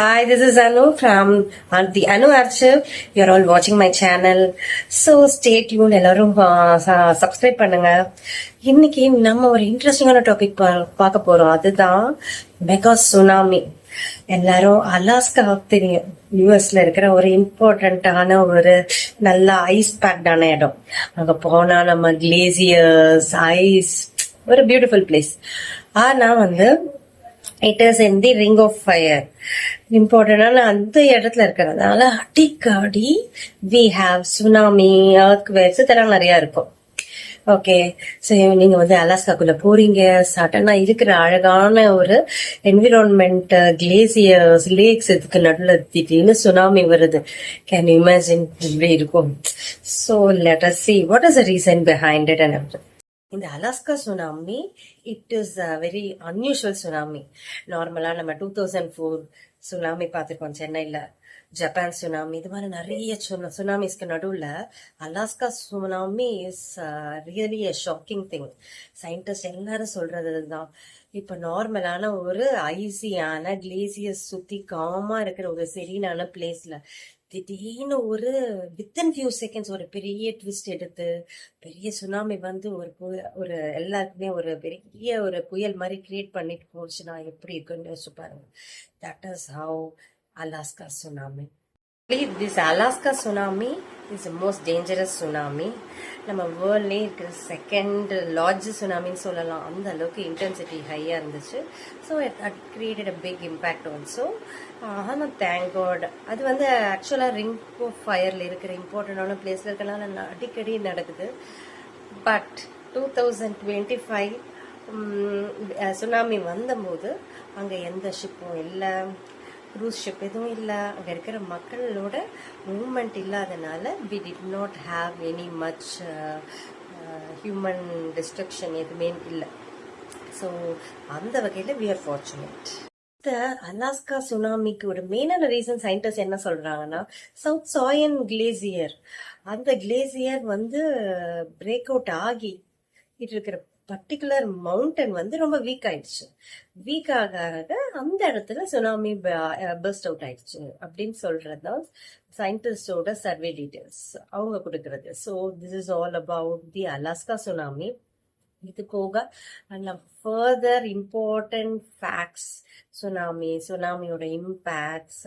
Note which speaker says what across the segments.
Speaker 1: Hi, this is Anu from the Anu Archive. You're all watching my channel. So stay tuned. எல்லாரும் subscribe பண்ணுங்க. இன்னைக்கு நம்ம ஒரு இன்ட்ரெஸ்டிங்கான டாபிக் பார்க்க போறோம். அதுதான் மெகா சுனாமி. எல்லாரும் அலாஸ்கா தெரியும், யூஎஸ்ல இருக்கிற ஒரு இம்பார்ட்டன்டான ஒரு நல்ல ஐஸ் பேக்டான இடம். அங்க போனா நம்ம கிளேசியர்ஸ், ஐஸ், ஒரு பியூட்டிஃபுல் பிளேஸ். ஆனா it is in the ring of fire. இம்பார்ட்டன்டான அந்த இடத்துல இருக்கிறதுனால அடிக்கடி வி ஹாவ் சுனாமி, எர்த்குவேக்ஸ் இதெல்லாம் நிறைய இருக்கும். ஓகே, ஸோ நீங்க அலாஸ்காக்குள்ள போறீங்க, சடனா இருக்கிற அழகான ஒரு என்விரான்மெண்ட், கிளேசியர்ஸ், லேக்ஸ், இதுக்கு நடுவில் திடீர்னு சுனாமி வருது. கேன் யூ இமேஜின் எப்படி இருக்கும்? So let us see what is the reason behind it and everything. இந்த Alaska tsunami it is a very unusual tsunami. நார்மலா நம்ம 2004 சுனாமி பார்த்துருக்கோம் சென்னையில, ஜப்பான் சுனாமி, இது மாதிரி நிறைய சுனாமிஸ்க்கு நடுவில் Alaska tsunami is really a shocking thing. Scientist எல்லாரும் சொல்றது இதுதான். இப்ப நார்மலான ஒரு ஐசியான கிளேசியஸ் சுத்தி காமா இருக்கிற ஒரு செரீனான பிளேஸ்ல திடீர்னு ஒரு வித்தின் ஃபியூ செகண்ட்ஸ் ஒரு பெரிய ட்விஸ்ட் எடுத்து பெரிய சுனாமி ஒரு எல்லாருக்குமே ஒரு பெரிய ஒரு புயல் மாதிரி கிரியேட் பண்ணிட்டு போச்சுன்னா எப்படி இருக்குன்னு யோசிச்சு பாருங்க. That is how Alaska tsunami. This Alaska tsunami is the most dangerous tsunami. நம்ம வேர்ல்ட்லேயே இருக்கிற செகண்ட் லார்ஜ் சுனாமின்னு சொல்லலாம். அந்த அளவுக்கு இன்டென்சிட்டி ஹையாக இருந்துச்சு. So at created a big impact also. ஆனால் தேங்க் காட் அது ஆக்சுவலாக ரிங் ஆஃப் ஃபயரில் இருக்கிற இம்பார்ட்டண்டான பிளேஸில் இருக்கனால அடிக்கடி நடக்குது. பட் 2025 சுனாமி வந்தபோது அங்கே எந்த ஷிப்பும் இல்லை, க்ரூஸ் ஷிப் எதுவும் இல்லை. அங்கே இருக்கிற மக்களோட மூவ்மெண்ட் இல்லாதனால we did not have any much human destruction எதுவுமே இல்லை. ஸோ அந்த வகையில் வி ஆர் ஃபார்ச்சுனேட். இந்த அலாஸ்கா சுனாமிக்கு ஒரு மெயினான ரீசன் சயின்டிஸ்ட் என்ன சொல்றாங்கன்னா, சவுத் சாயன் கிளேசியர், அந்த கிளேசியர் பிரேக் அவுட் ஆகி இருக்கிற பர்டிகுலர் மவுண்டன் ரொம்ப வீக் ஆயிடுச்சு. வீக் ஆக அந்த இடத்துல சுனாமி பர்ஸ்ட் அவுட் ஆயிடுச்சு அப்படின்னு சொல்றதுதான் சயின்டிஸ்டோட சர்வே டீடைல்ஸ் அவங்க கொடுக்கறது. So this is all about the Alaska tsunami. இது போக ஃபர்தர் இம்பார்ட்டன்ட் ஃபேக்ட்ஸ், சுனாமியோட impacts,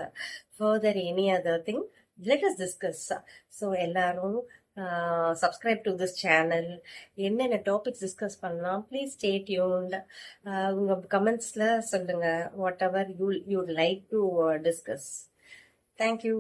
Speaker 1: further any other thing let us discuss. So எல்லாரும் subscribe to this channel. என்னென்ன டாபிக்ஸ் டிஸ்கஸ் பண்ணலாம், ப்ளீஸ் ஸ்டே டியூன்ட். உங்க கமெண்ட்ஸ்ல சொல்லுங்க, whatever you like to discuss. Thank you.